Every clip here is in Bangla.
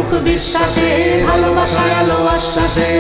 মুখ বিশ্বাসে, ভালোবাসায় আলো আশ্বাসে।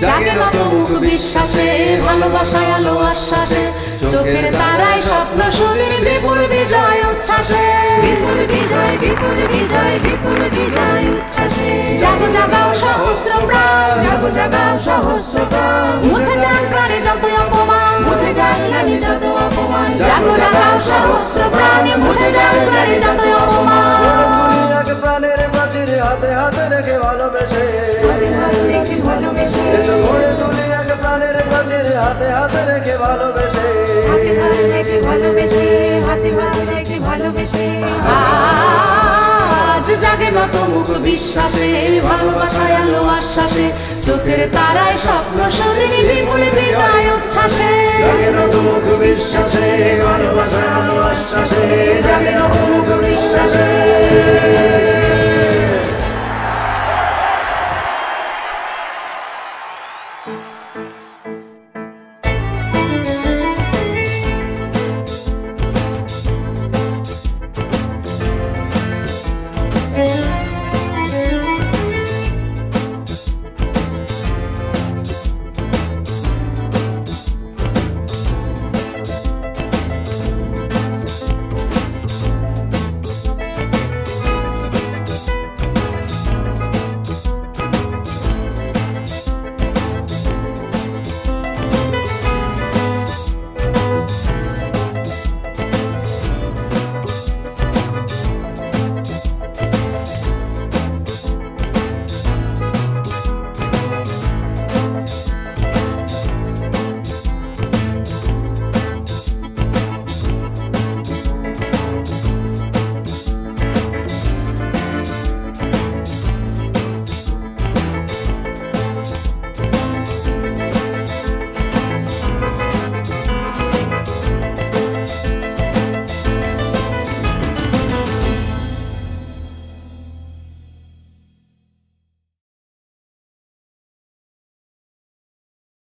জাগে নত মুখ বিশ্বাসে, ভালোবাসায় আলো আশ্বাসে। চোখের তারায় স্বপ্ন সুদিন বিপুল বিজয় উচ্ছ্বাসে। বিপুল বিজয়, বিপুল বিজয়, বিপুল বিজয় উচ্ছ্বাসে। জাগো জাগাও সহস্র প্রাণ, জাগো জাগাও সহস্র প্রাণ। মুছে যাক প্রাণে যত অপমান, মুছে যাক প্রাণে যত অপমান। জাগো জাগাও সহস্র প্রাণ, মুছে যাক প্রাণে যত অপমান। দুনিয়াকে প্রাণের প্রাচীর হাতে হাতে রেখে ভালোবেসে, হাতে হাতে রেখে ভালোবেসে। এসো গড়ে দুনিয়াকে প্রাণের প্রাচীর হাতে হাতে রেখে ভালোবেসে। হাতে হাতে রেখে ভালোবেসে, হাতে হাতে রেখে ভালোবেসে। আজ জাগে নত মুখ বিশ্বাসে, ভালোবাসায় আলো আশ্বাসে। চোখের তারায় স্বপ্ন সুদিন বিপুল বিজয় উচ্ছ্বাসে। জাগে নত মুখ বিশ্বাসে, ভালোবাসায় আলো আশ্বাসে।